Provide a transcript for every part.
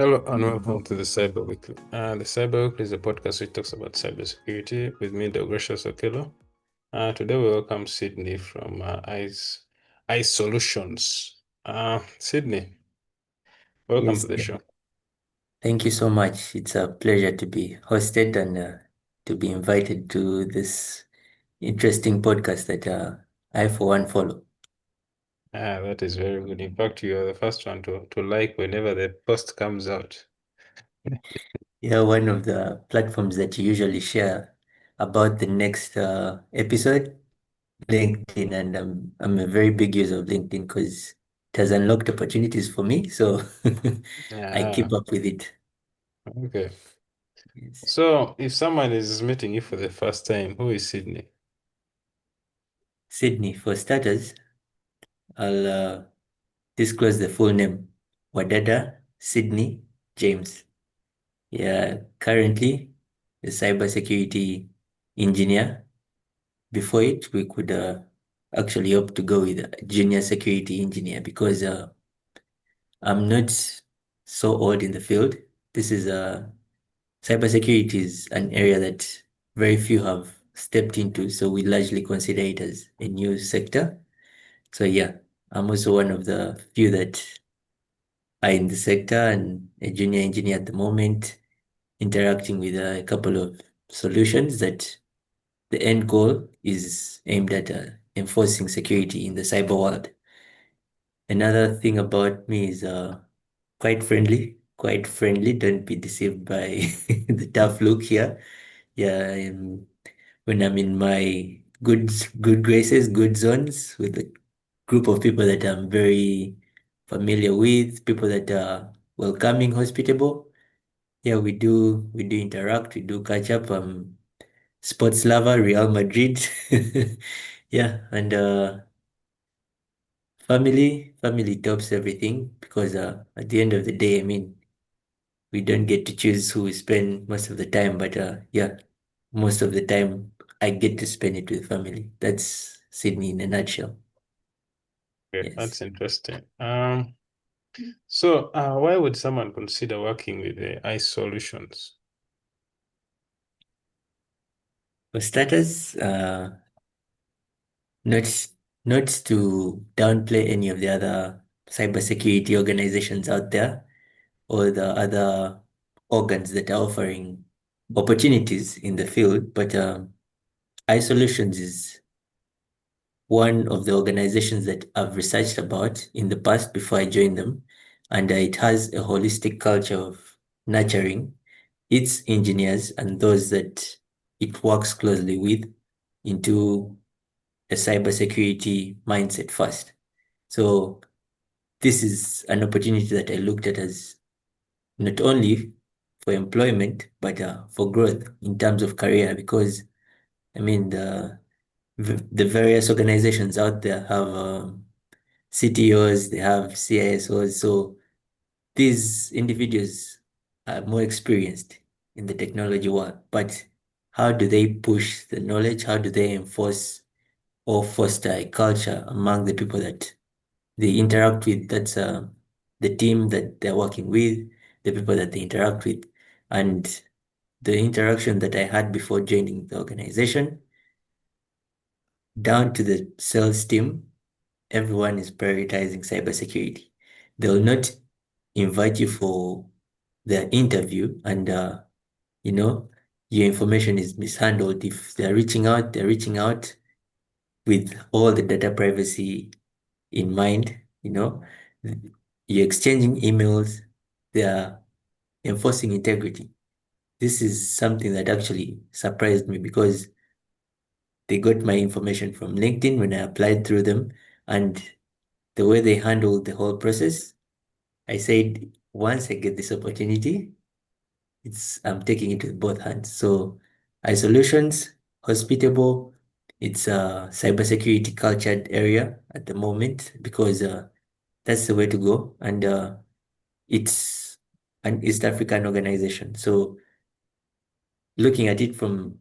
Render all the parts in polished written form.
Hello and welcome to the Cyber Weekly. The Cyber Weekly is a podcast which talks about cybersecurity with me, Deogratius Okello. Today we welcome Sydney from ISOLUTIONS. Sydney, welcome Yes, to the show. thank you so much. It's a pleasure to be hosted and to be invited to this interesting podcast that I, for one, follow. That is very good. In fact, you are the first one to like whenever the post comes out. Yeah, one of the platforms that you usually share about the next episode, LinkedIn, and I'm a very big user of LinkedIn because it has unlocked opportunities for me. So I Yeah, keep up with it. okay. Yes. So, if someone is meeting you for the first time, who is Sydney? Sydney, for starters, I'll disclose the full name. Wadada Sydney James. Yeah, currently a cybersecurity engineer. Before it, we could actually opt to go with a junior security engineer because I'm not so old in the field. This is cybersecurity is an area that very few have stepped into, so we largely consider it as a new sector. So yeah, I'm also one of the few that are in the sector and a junior engineer at the moment, interacting with a couple of solutions that the end goal is aimed at enforcing security in the cyber world. Another thing about me is quite friendly, quite friendly. Don't be deceived by the tough look here. Yeah, when I'm in my good graces, good zones with a group of people that I'm very familiar with, people that are welcoming, hospitable. Yeah, we do interact, we do catch up. Sports lover, Real Madrid. Yeah, and family tops everything because at the end of the day, I mean, we don't get to choose who we spend most of the time, but yeah, most of the time I get to spend it with family. That's Sydney in a nutshell. Okay, Yes. that's interesting. So, why would someone consider working with the iSolutions? For starters, not not to downplay any of the other cybersecurity organizations out there or the other organs that are offering opportunities in the field, but iSolutions is one of the organizations that I've researched about in the past before I joined them, and it has a holistic culture of nurturing its engineers and those that it works closely with into a cybersecurity mindset first. So this is an opportunity that I looked at as not only for employment, but for growth in terms of career, because I mean, the various organizations out there have CTOs, they have CISOs. So these individuals are more experienced in the technology world. But how do they push the knowledge? How do they enforce or foster a culture among the people that they interact with? That's the team that they're working with, the people that they interact with. And the interaction that I had before joining the organization, down to the sales team, everyone is prioritizing cybersecurity. They'll not invite you for their interview and you know your information is mishandled. If they're reaching out, they're reaching out with all the data privacy in mind. You're exchanging emails, they are enforcing integrity. This is something that actually surprised me because they got my information from LinkedIn when I applied through them, and the way they handled the whole process, I said, once I get this opportunity, I'm taking it with both hands. So iSolutions, hospitable, it's a cybersecurity cultured area at the moment because that's the way to go. And it's an East African organization. So looking at it from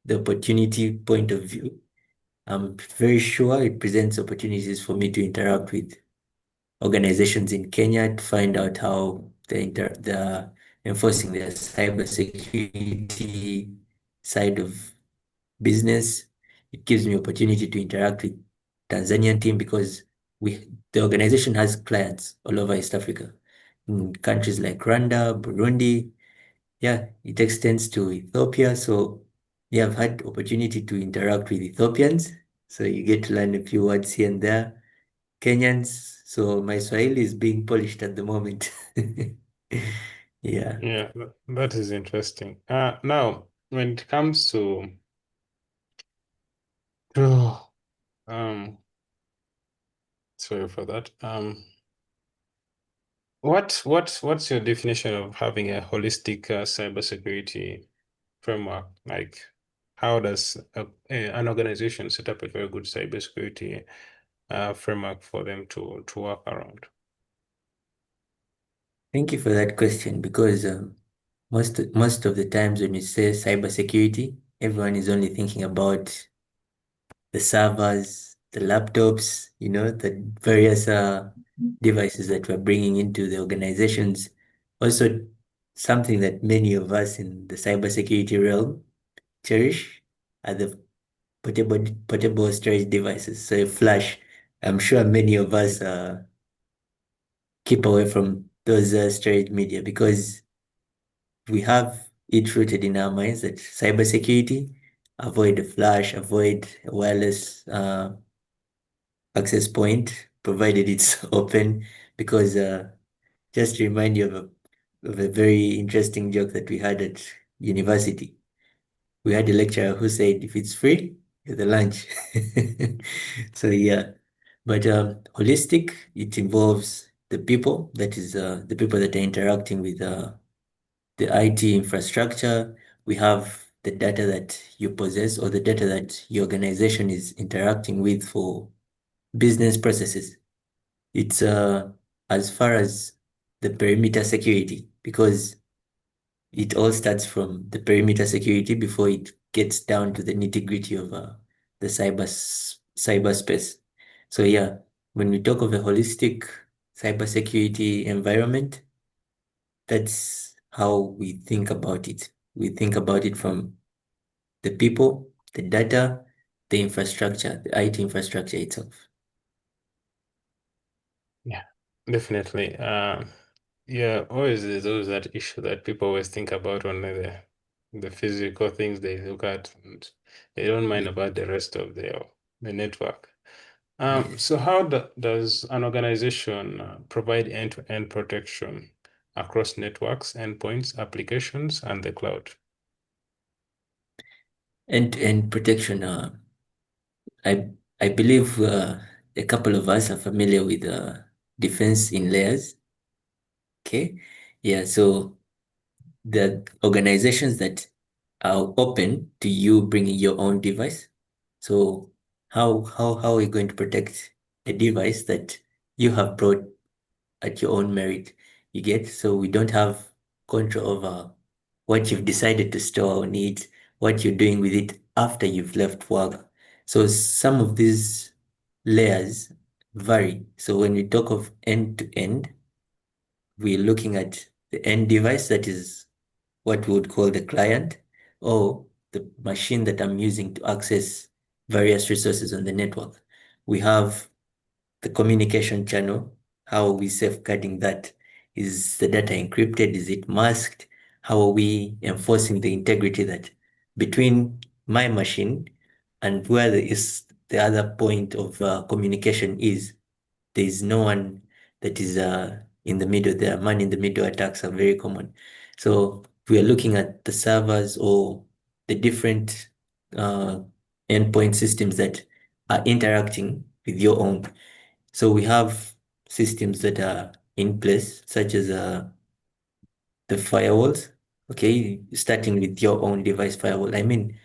the opportunity point of view, I'm very sure it presents opportunities for me to interact with organizations in Kenya to find out how the enforcing the cybersecurity side of business. It gives me opportunity to interact with Tanzanian team because the organization has clients all over East Africa, in countries like Rwanda, Burundi. Yeah, it extends to Ethiopia. So yeah, I've had opportunity to interact with Ethiopians. So you get to learn a few words here and there. Kenyans. So my Swahili is being polished at the moment. Yeah. Yeah, that is interesting. Now, when it comes to sorry for that. What's your definition of having a holistic cybersecurity framework? Like, how does an organization set up a very good cybersecurity framework for them to work around? Thank you for that question because most of the times when you say cybersecurity, everyone is only thinking about the servers, the laptops, the various devices that we're bringing into the organizations. Also, something that many of us in the cybersecurity realm cherish are the portable storage devices. So, a flash. I'm sure many of us keep away from those storage media because we have it rooted in our minds that cybersecurity, avoid the flash, avoid a wireless access point, provided it's open, because just to remind you of a very interesting joke that we had at university. We had a lecturer who said, if it's free, you're the lunch. So yeah, but holistic, it involves the people, that is the people that are interacting with the IT infrastructure. We have the data that you possess or the data that your organization is interacting with for business processes. It's as far as the perimeter security, because it all starts from the perimeter security before it gets down to the nitty-gritty of the cyberspace. So yeah, when we talk of a holistic cybersecurity environment, that's how we think about it. We think about it from the people, the data, the infrastructure, the IT infrastructure itself. Yeah, definitely. Yeah, always there's always that issue that people always think about only the physical things they look at, and they don't mind Yeah. about the rest of the network. Yes. So how does an organization provide end-to-end protection across networks, endpoints, applications, and the cloud? And protection. I I believe a couple of us are familiar with defense in layers. Okay. Yeah. So the organizations that are open to you bringing your own device. So how are you going to protect a device that you have brought at your own merit? You get? So we don't have control over what you've decided to store on it, what you're doing with it after you've left work. So some of these layers vary. So when we talk of end to end, we're looking at the end device, that is what we would call the client, or the machine that I'm using to access various resources on the network. We have the communication channel. How are we safeguarding that? Is the data encrypted? Is it masked? How are we enforcing the integrity that between my machine and where the other point of communication is, there is no one that is in the middle there. Man in the middle attacks are very common. So we are looking at the servers or the different uh, endpoint systems that are interacting with your own. So we have systems that are in place, such as the firewalls. Okay, starting with your own device firewall. I mean,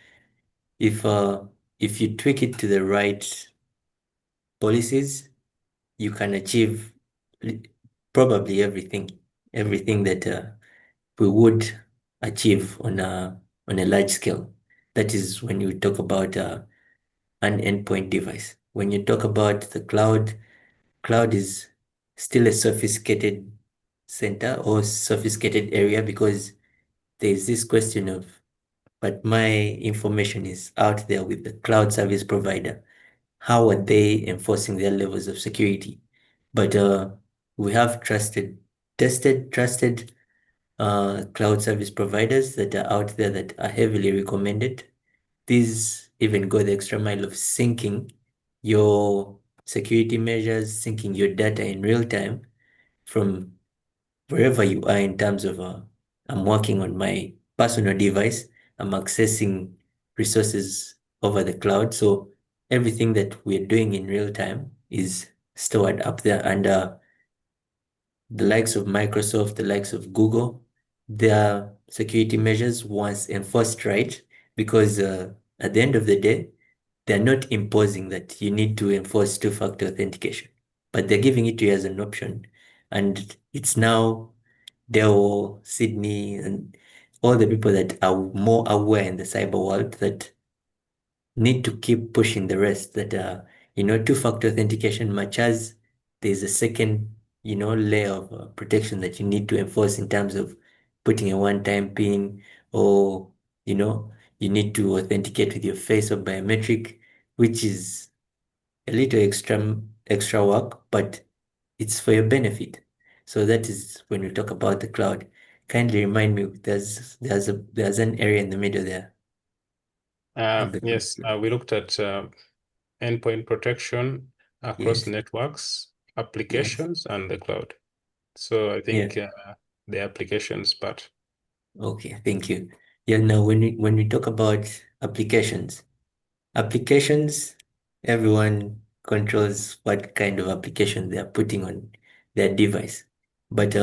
if uh, if you tweak it to the right policies, you can achieve li- probably everything that we would achieve on a large scale. That is when you talk about an endpoint device. When you talk about the cloud, cloud is still a center or sophisticated area, because there's this question of, but my information is out there with the cloud service provider. How are they enforcing their levels of security? But we have trusted cloud service providers that are out there that are heavily recommended. These even go the extra mile of syncing your security measures, syncing your data in real time from wherever you are in terms of I'm working on my personal device, I'm accessing resources over the cloud. So everything that we're doing in real time is stored up there. And the likes of Microsoft, the likes of Google, their security measures once enforced right, because at the end of the day, they're not imposing that you need to enforce two-factor authentication, but they're giving it to you as an option. And it's now Dell, Sydney, and all the people that are more aware in the cyber world that need to keep pushing the rest, that two-factor authentication, much as there's a second layer of protection that you need to enforce in terms of putting a one-time pin, or you know you need to authenticate with your face or biometric, which is a little extra work, but it's for your benefit. So that is when we talk about the cloud. Kindly remind me, there's an area in the middle there of the Yes, cloud. we looked at endpoint protection across Yes. networks, Yes. applications, and the cloud. So I Yeah. think the applications part. Okay. Thank you. Yeah. Now, when we talk about applications, everyone controls what kind of application they are putting on their device. But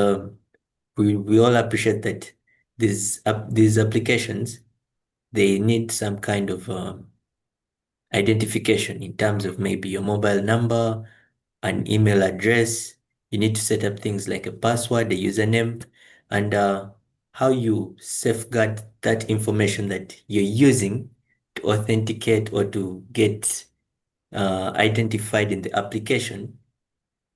we all appreciate that these applications, they need some kind of identification in terms of maybe your mobile number, an email address. You need to set up things like a password, a username, and how you safeguard that information that you're using to authenticate or to get identified in the application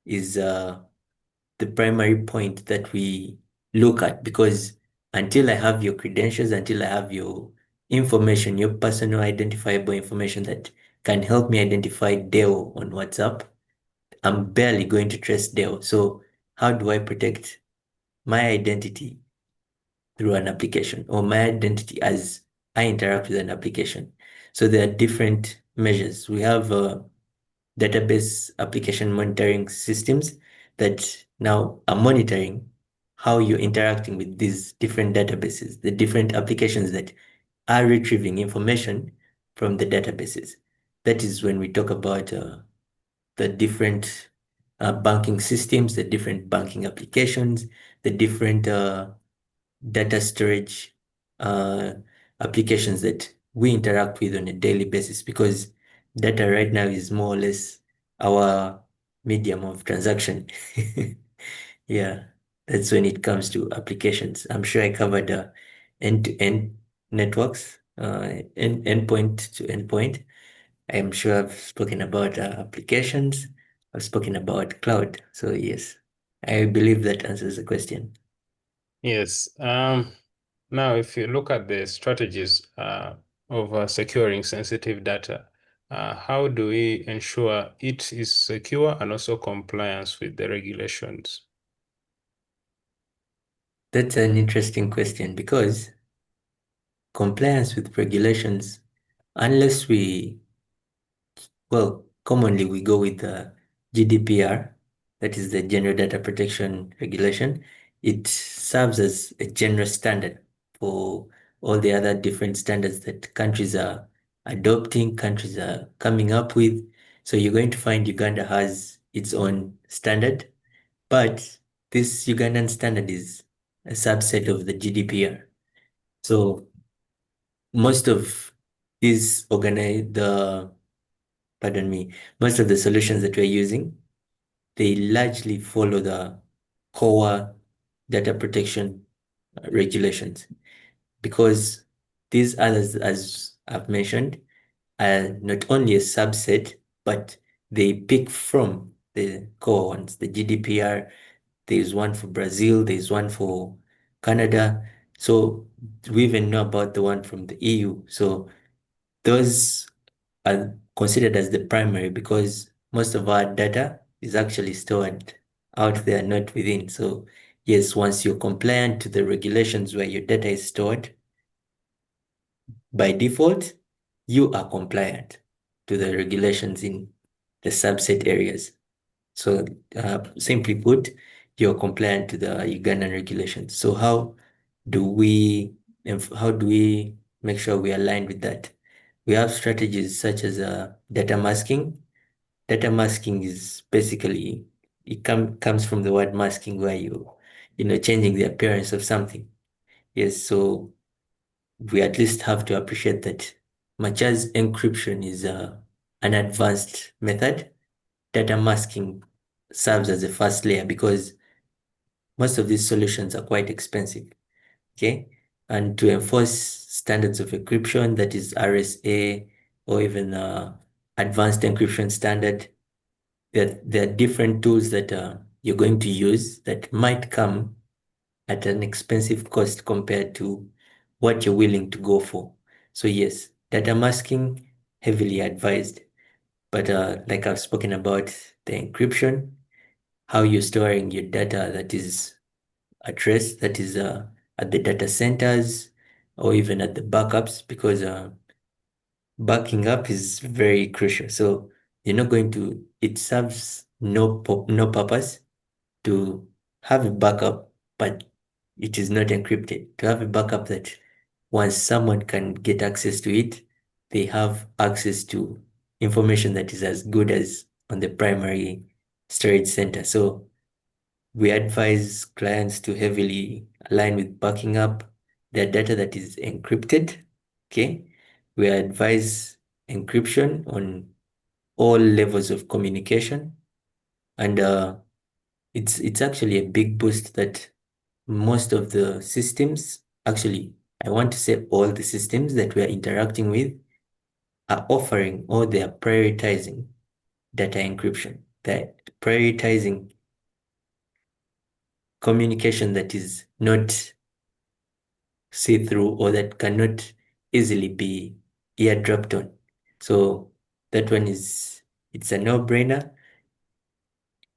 is the primary point that we look at, because until I have your credentials, until I have your information, your personal identifiable information that can help me identify Dale on WhatsApp, I'm barely going to trust Dale. So how do I protect my identity through an application, or my identity as I interact with an application? So there are different measures. We have database application monitoring systems that now are monitoring how you're interacting with these different databases, the different applications that are retrieving information from the databases. That is when we talk about the different banking systems, the different banking applications, the different data storage uh, applications that we interact with on a daily basis, because data right now is more or less our medium of transaction. Yeah, that's when it comes to applications. I'm sure I covered end-to-end networks, endpoint to endpoint. I'm sure I've spoken about applications. I've spoken about cloud. So yes, I believe that answers the question. Yes. Now, if you look at the strategies of securing sensitive data, how do we ensure it is secure and also compliance with the regulations? That's an interesting question, because compliance with regulations, unless commonly we go with the GDPR, that is the General Data Protection Regulation. It serves as a general standard for all the other different standards that countries are adopting, countries are coming up with. So you're going to find Uganda has its own standard, but this Ugandan standard is a subset of the GDPR. So most of these pardon me, most of the solutions that we're using, they largely follow the core data protection regulations, because these others, as I've mentioned, are not only a subset, but they pick from the core ones, the GDPR, there's one for Brazil, there's one for Canada. So we even know about the one from the EU. So those are considered as the primary because most of our data is actually stored out there, not within. So yes, once you're compliant to the regulations where your data is stored, by default, you are compliant to the regulations in the subset areas. So simply put, you're compliant to the Ugandan regulations. So how do we make sure we align with that? We have strategies such as data masking. Data masking is basically comes from the word masking, where changing the appearance of something. Yes, so we at least have to appreciate that much as encryption is an advanced method, data masking serves as a first layer because most of these solutions are quite expensive. Okay. And to enforce standards of encryption, that is RSA or even advanced encryption standard, there are different tools that you're going to use that might come at an expensive cost compared to what you're willing to go for. So yes, data masking, heavily advised. But like I've spoken about the encryption, how you're storing your data that is at rest, that is at the data centers or even at the backups, because backing up is very crucial. So it serves no purpose to have a backup, but it is not encrypted. To have a backup that once someone can get access to it, they have access to information that is as good as on the primary storage center. So we advise clients to heavily align with backing up their data that is encrypted. Okay. We advise encryption on all levels of communication. And it's actually a big boost that most of the systems, actually, I want to say all the systems that we are interacting with are offering or they are prioritizing data encryption. They're prioritizing communication that is not see-through or that cannot easily be eardropped on. So that one it's a no-brainer.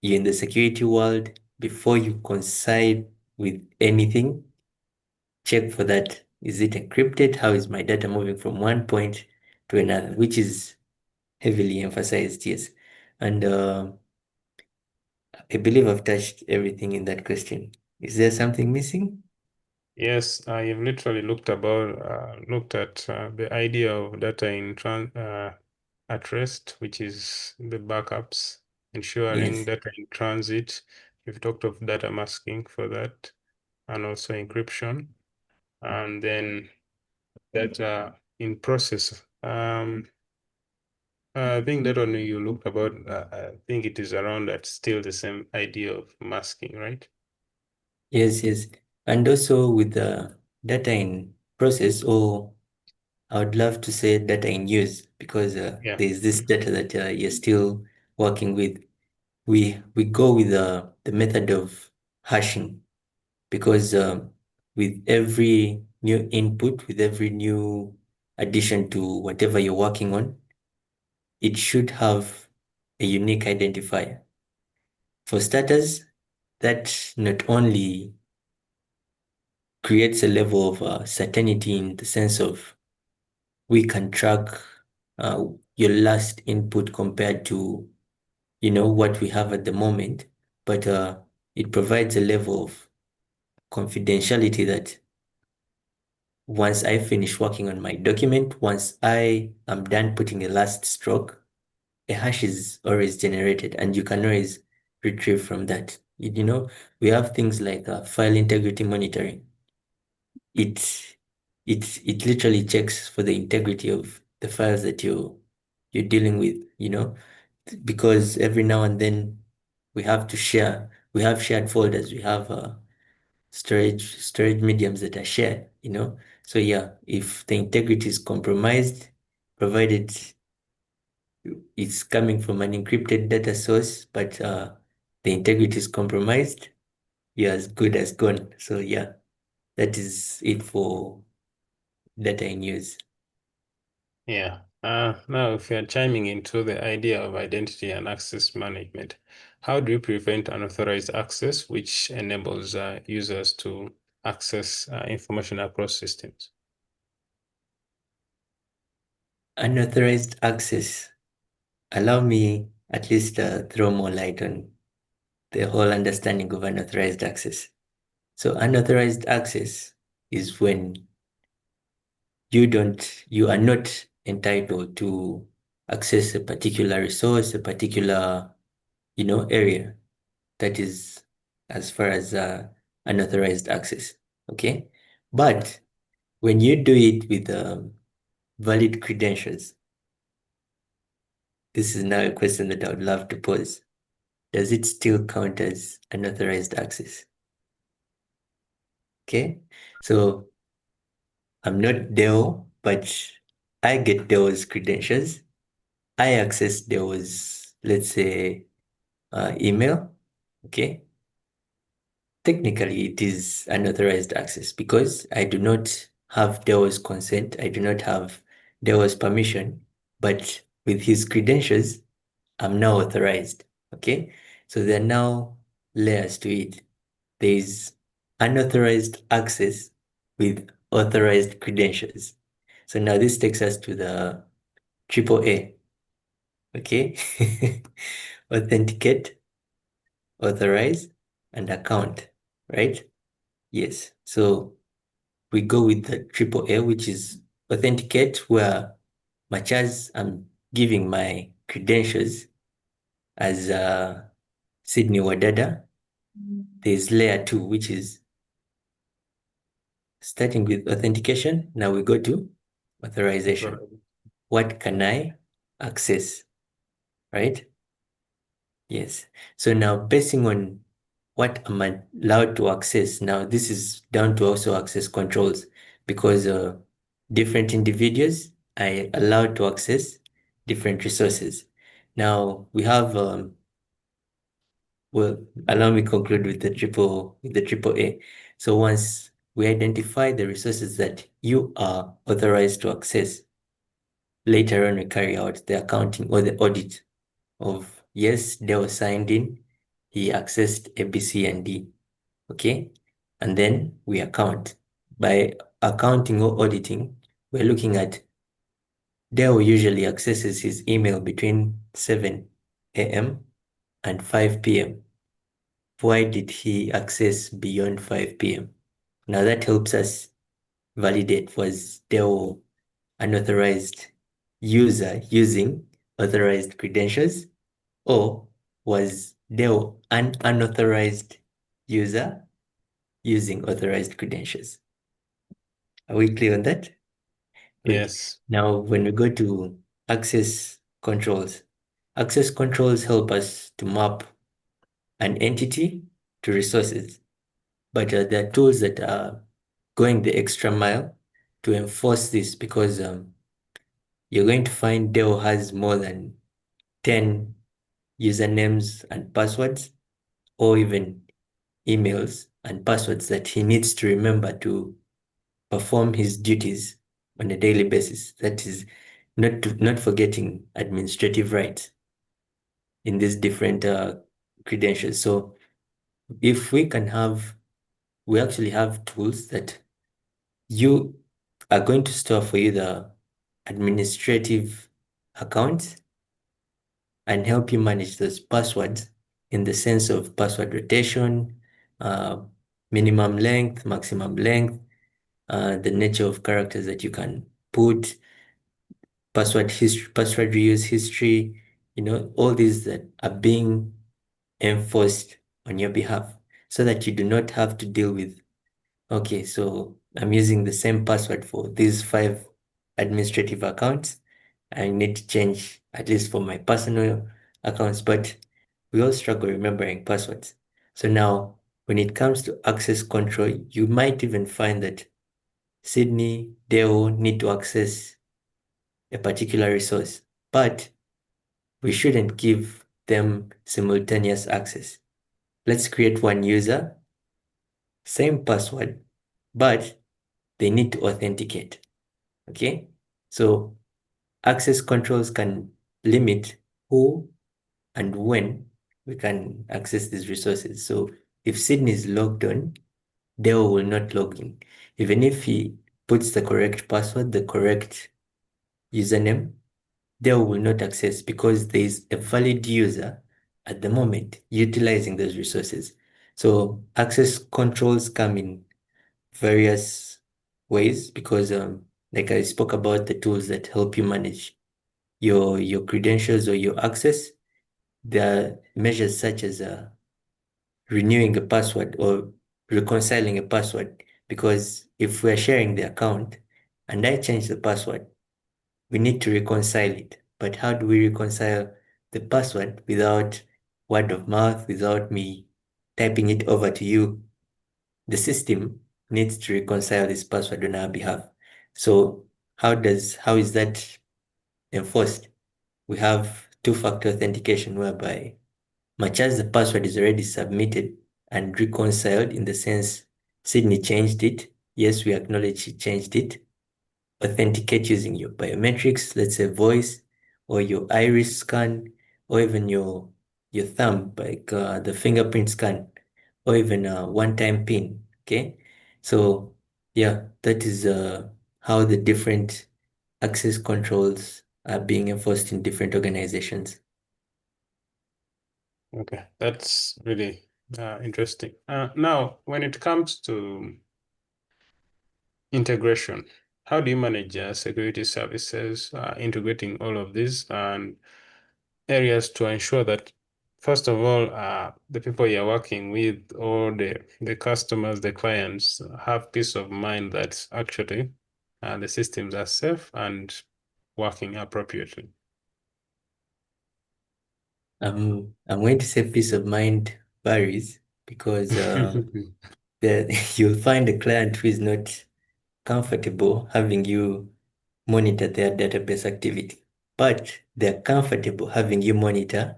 You're in the security world. Before you coincide with anything, check for that. Is it encrypted? How is my data moving from one point to another? Which is heavily emphasized, yes. And I believe I've touched everything in that question. Is there something missing? Yes, you've literally looked at the idea of data at rest, which is the backups, ensuring Yes. data in transit. We've talked of data masking for that, and also encryption, and then data in process. I think that one you looked about, I think it is around that, still the same idea of masking, right? Yes, yes. And also with the data in process, or I would love to say data in use, because Yeah. there's this data that you're still working with. We go with the method of hashing, because with every new input, with every new addition to whatever you're working on, it should have a unique identifier. For starters, that not only creates a level of certainty in the sense of we can track uh, your last input compared to what we have at the moment, but it provides a level of confidentiality that once I finish working on my document, once I am done putting the last stroke, a hash is always generated and you can always retrieve from that. We have things like file integrity monitoring. It it literally checks for the integrity of the files that you're dealing with, because every now and then we have shared folders, we have storage mediums that are shared, So yeah, if the integrity is compromised, provided it's coming from an encrypted data source, but the integrity is compromised, you're as good as gone. So yeah, that is it for data in use. Yeah. Now, if you're chiming into the idea of identity and access management, how do you prevent unauthorized access, which enables users to access information across systems? Unauthorized access. Allow me at least throw more light on the whole understanding of unauthorized access. So unauthorized access is when you are not entitled to access a particular resource, a particular, area. That is as far as unauthorized access. Okay. But when you do it with valid credentials, this is now a question that I would love to pose. Does it still count as unauthorized access? Okay. So I'm not Deo, but I get Deo's credentials. I access Deo's, let's say, email. Okay. Technically, it is unauthorized access because I do not have Deo's consent. I do not have Deo's permission, but with his credentials, I'm now authorized. Okay. So there are now layers to it. There is unauthorized access with authorized credentials. So now this takes us to the triple A. Okay. Authenticate, authorize, and account, right? Yes. So we go with the triple A, which is authenticate, where much as I'm giving my credentials as Sydney Wadada, there's layer 2, which is starting with authentication. Now we go to authorization. What can I access, right? Yes. So now basing on what am I allowed to access, now this is down to also access controls because different individuals are allowed to access different resources. Now we have, well, allow me conclude with the triple A. So once we identify the resources that you are authorized to access, later on we carry out the accounting or the audit of, yes, they were signed in, he accessed A, B, C, and D. Okay. And then we account. By accounting or auditing, we're looking at Dell usually accesses his email between 7 a.m. and 5 p.m. Why did he access beyond 5 p.m.? Now that helps us validate, was Dell unauthorized user using authorized credentials, or was Dell an unauthorized user using authorized credentials? Are we clear on that? Good. Yes. Now, when we go to access controls help us to map an entity to resources, but there are tools that are going the extra mile to enforce this because you're going to find Dell has more than 10 usernames and passwords, or even emails and passwords that he needs to remember to perform his duties on a daily basis. That is not forgetting administrative rights in these different credentials. So if we actually have tools that you are going to store for you the administrative accounts and help you manage those passwords in the sense of password rotation, uh, minimum length, maximum length, the nature of characters that you can put, password history, password reuse history, all these that are being enforced on your behalf so that you do not have to deal with, okay, so I'm using the same password for these 5 administrative accounts. I need to change at least for my personal accounts, but we all struggle remembering passwords. So now when it comes to access control, you might even find that Sydney, Deo need to access a particular resource, but we shouldn't give them simultaneous access. Let's create one user same password, but they need to authenticate. Okay? So access controls can limit who and when we can access these resources. So if Sydney is logged on, Deo will not log in. Even if he puts the correct password, the correct username, Deo will not access because there is a valid user at the moment utilizing those resources. So access controls come in various ways because like I spoke about the tools that help you manage your credentials or your access. There are measures such as renewing a password or reconciling a password, because if we're sharing the account and I change the password, we need to reconcile it. But how do we reconcile the password without word of mouth, without me typing it over to you? The system needs to reconcile this password on our behalf. So how is that enforced? We have two-factor authentication whereby much as the password is already submitted and reconciled in the sense Sydney changed it, yes, we acknowledge she changed it, authenticate using your biometrics, let's say voice, or your iris scan, or even your thumb, like the fingerprint scan, or even a one-time PIN. Okay, so yeah, that is how the different access controls are being enforced in different organizations. Okay, that's really interesting. Now, when it comes to integration, how do you manage security services, integrating all of this and areas to ensure that, first of all, the people you're working with or the customers, the clients have peace of mind that actually the systems are safe and working appropriately? I'm going to say peace of mind varies because you'll find a client who is not comfortable having you monitor their database activity, but they're comfortable having you monitor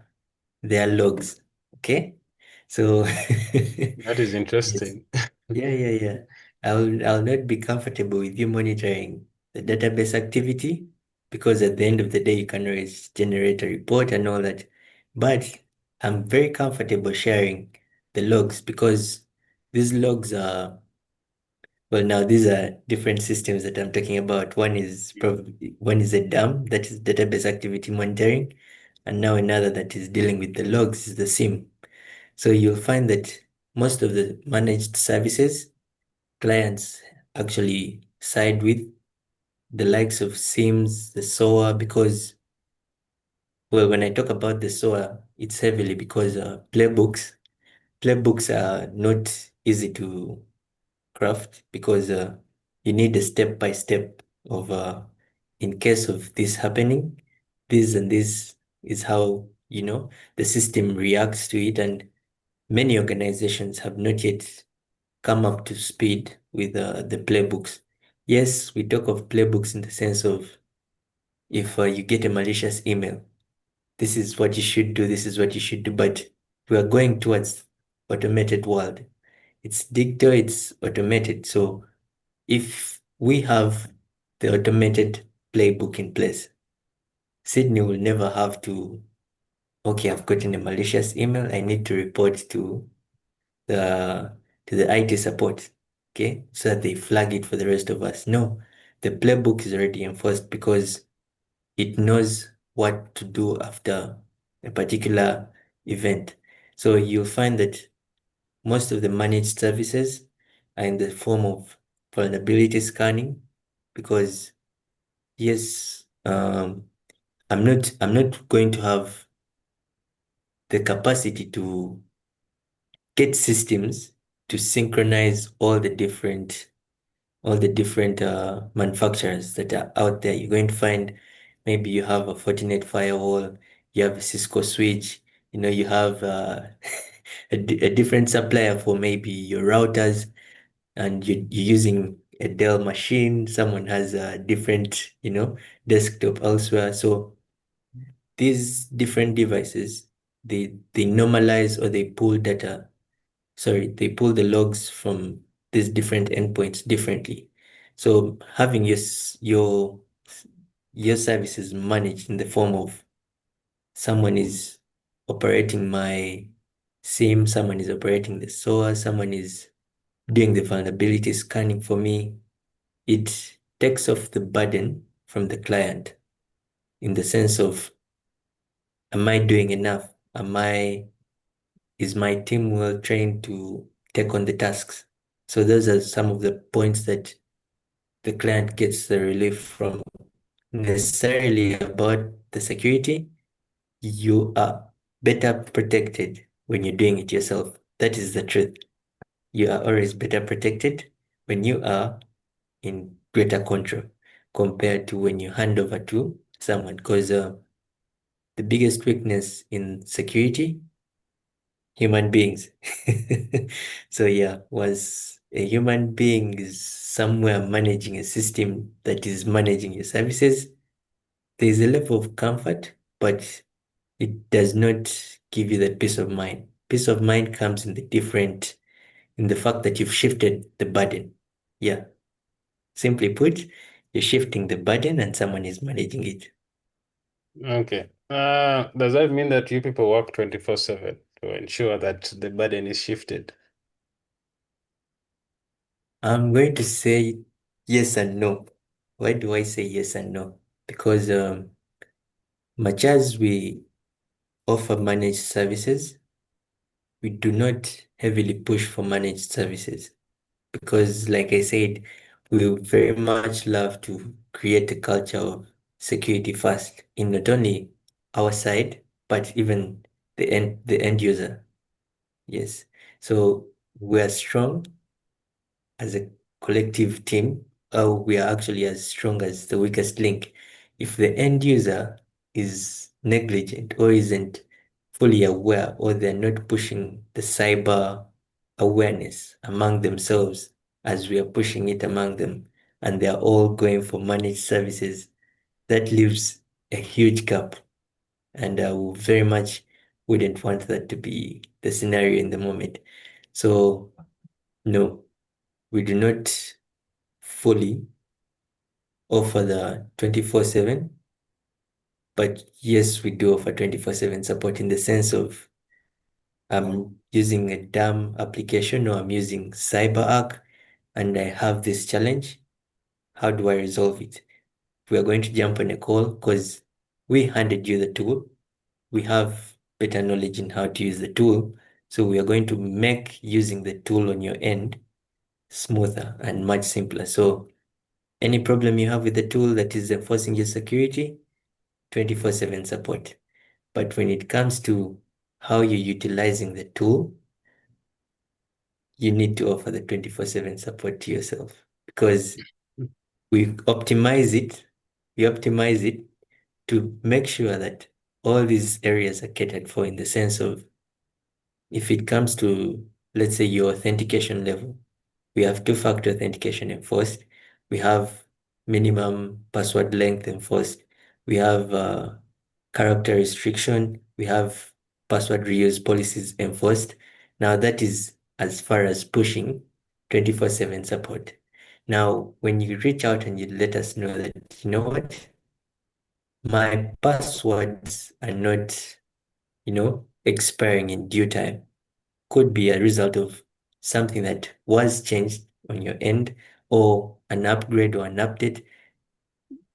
their logs. Okay, so That is yes, interesting. yeah. I'll not be comfortable with you monitoring the database activity because at the end of the day, you can always generate a report and all that. But I'm very comfortable sharing the logs because these logs are, well, now these are different systems that I'm talking about. One is a DAM, that is database activity monitoring, and now another that is dealing with the logs is the SIM. So you'll find that most of the managed services clients actually side with the likes of Sims, the SOA, because, well, when I talk about the SOA, it's heavily because playbooks are not easy to craft because you need a step by step of, in case of this happening, this and this is how, the system reacts to it. And many organizations have not yet come up to speed with the playbooks. Yes, we talk of playbooks in the sense of if you get a malicious email, this is what you should do, this is what you should do, but we are going towards automated world. It's digital, it's automated. So if we have the automated playbook in place, Sydney will never have to, okay, I've gotten a malicious email, I need to report the to the IT support, okay, so that they flag it for the rest of us. No, the playbook is already enforced because it knows what to do after a particular event. So you'll find that most of the managed services are in the form of vulnerability scanning because yes, I'm not going to have the capacity to get systems to synchronize all the different manufacturers that are out there. You're going to find maybe you have a Fortinet firewall, you have a Cisco switch, you have a different supplier for maybe your routers, and you're using a Dell machine. Someone has a different, desktop elsewhere. So these different devices, they normalize or they pull data sorry, they pull the logs from these different endpoints differently. So having your services managed in the form of someone is operating my SIEM, someone is operating the SOA, someone is doing the vulnerability scanning for me. It takes off the burden from the client in the sense of, am I doing enough? Is my team well trained to take on the tasks? So those are some of the points that the client gets the relief from. Necessarily about the security, you are better protected when you're doing it yourself. That is the truth. You are always better protected when you are in greater control compared to when you hand over to someone. Because the biggest weakness in security, human beings. So yeah, was a human being is somewhere managing a system that is managing your services, there is a level of comfort, but it does not give you that peace of mind. Peace of mind comes in the fact that you've shifted the burden. Yeah. Simply put, you're shifting the burden and someone is managing it. Okay. Does that mean that you people work 24/7 to ensure that the burden is shifted? I'm going to say yes and no. Why do I say yes and no? Because much as we offer managed services, we do not heavily push for managed services. Because, like I said, we would very much love to create a culture of security first in not only our side, but even the end user. Yes. So we are strong as a collective team, we are actually as strong as the weakest link. If the end user is negligent or isn't fully aware, or they're not pushing the cyber awareness among themselves as we are pushing it among them, and they're all going for managed services, that leaves a huge gap. And I very much wouldn't want that to be the scenario in the moment. So, no, we do not fully offer the 24/7, but yes, we do offer 24/7 support in the sense of I'm using a DAM application or I'm using CyberArk and I have this challenge. How do I resolve it? We are going to jump on a call because we handed you the tool. We have better knowledge in how to use the tool. So we are going to make using the tool on your end smoother and much simpler. So any problem you have with the tool that is enforcing your security, 24/7 support. But when it comes to how you're utilizing the tool, you need to offer the 24/7 support to yourself because we optimize it. We optimize it to make sure that all these areas are catered for in the sense of if it comes to, let's say, your authentication level, we have two-factor authentication enforced. We have minimum password length enforced. We have character restriction. We have password reuse policies enforced. Now that is as far as pushing 24/7 support. Now, when you reach out and you let us know that, you know what, my passwords are not, expiring in due time, could be a result of something that was changed on your end or an upgrade or an update,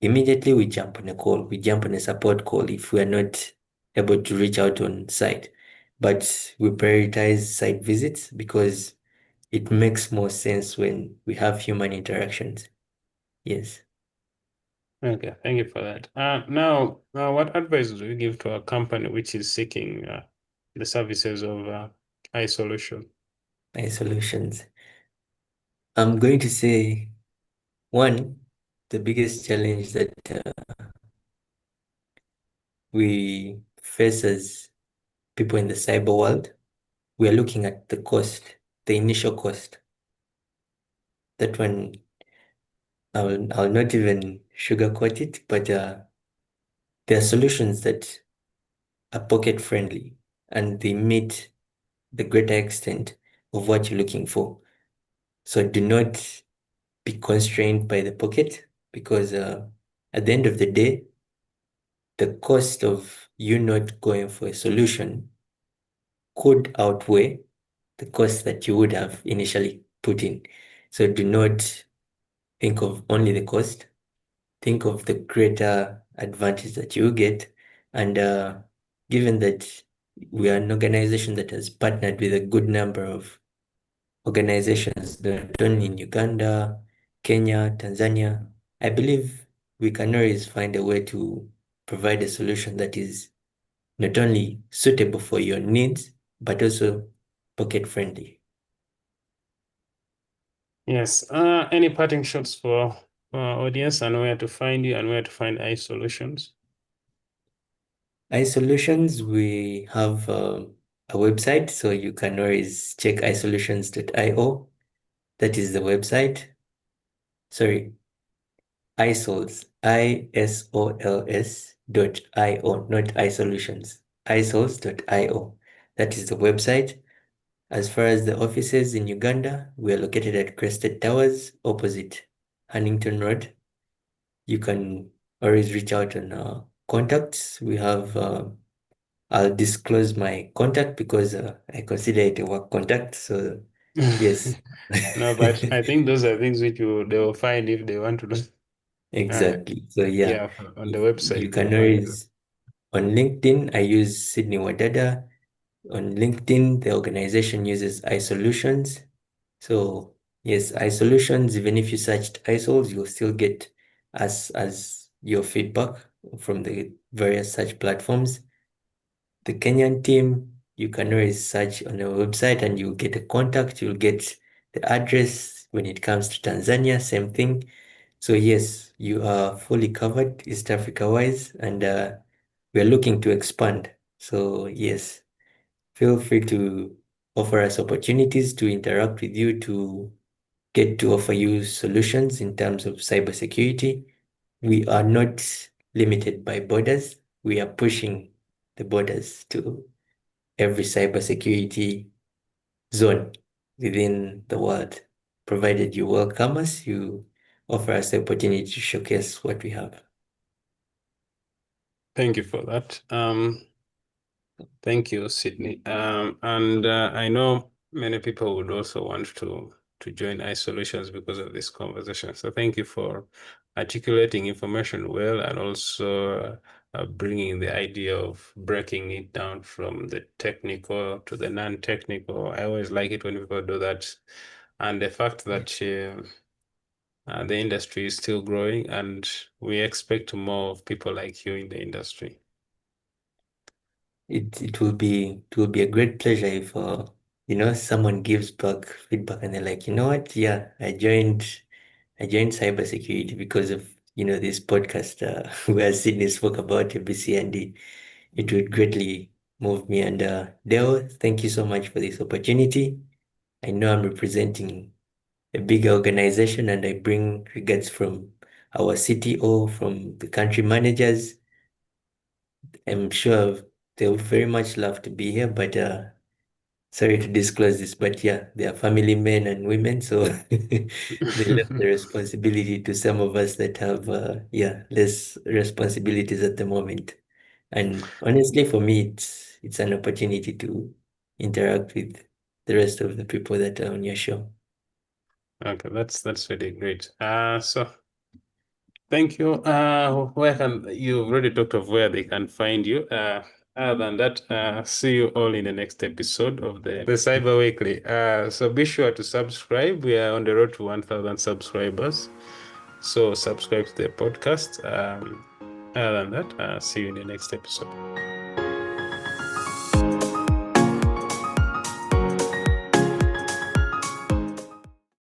immediately we jump on a call. We jump on a support call if we are not able to reach out on site. But we prioritize site visits because it makes more sense when we have human interactions. Yes. Okay, thank you for that. Now, what advice do you give to a company which is seeking the services of iSolution? ISOLUTIONS. I'm going to say, one, the biggest challenge that we face as people in the cyber world, we are looking at the cost, the initial cost. That one, I'll not even sugarcoat it, but there are solutions that are pocket friendly and they meet the greater extent of what you're looking for. So do not be constrained by the pocket, because at the end of the day, the cost of you not going for a solution could outweigh the cost that you would have initially put in. So do not think of only the cost, think of the greater advantage that you get. And given that we are an organization that has partnered with a good number of organizations, not only in Uganda, Kenya, Tanzania, I believe we can always find a way to provide a solution that is not only suitable for your needs, but also pocket friendly. Yes. Any parting shots for our audience and where to find you and where to find iSolutions? iSolutions, we have a website, so you can always check isolutions.io. That is the website. Sorry, isols, ISOLS.io, not iSolutions, isols.io. That is the website. As far as the offices in Uganda, we are located at Crested Towers, opposite Huntington Road. You can always reach out on contacts. We have, I'll disclose my contact because I consider it a work contact. So, yes. No, but I think those are things which they will find if they want to do. Uh, Exactly. So, yeah, yeah, on the you website they'll can find it. always, on LinkedIn, I use Sydney Wadada. On LinkedIn, the organization uses iSolutions. So yes, iSolutions, even if you searched iSols, you'll still get us as your feedback from the various search platforms. The Kenyan team, you can always search on our website and you'll get a contact, you'll get the address. When it comes to Tanzania, same thing. So yes, you are fully covered East Africa wise, and we are looking to expand. So yes, feel free to offer us opportunities to interact with you, to get to offer you solutions in terms of cybersecurity. We are not limited by borders. We are pushing the borders to every cybersecurity zone within the world. Provided you welcome us, you offer us the opportunity to showcase what we have. Thank you for that. Thank you, Sydney. And I know many people would also want to join iSolutions because of this conversation. So thank you for articulating information well and also bringing the idea of breaking it down from the technical to the non-technical. I always like it when people do that. And the fact that the industry is still growing and we expect more of people like you in the industry. It will be a great pleasure if someone gives back feedback and they're like, you know what, yeah, I joined cybersecurity because of this podcast where Sydney spoke about ABC, and it would greatly move me. And Dale, thank you so much for this opportunity. I know I'm representing a big organization and I bring regards from our CTO, from the country managers. I'm sure they would very much love to be here, but sorry to disclose this, but yeah, they are family men and women, so they left the responsibility to some of us that have less responsibilities at the moment. And honestly, for me, it's an opportunity to interact with the rest of the people that are on your show. Okay, that's really great. So thank you. Where can you've already talked of where they can find you. Other than that, see you all in the next episode of the Cyber Weekly. So be sure to subscribe. We are on the road to 1,000 subscribers. So subscribe to the podcast. Other than that, see you in the next episode.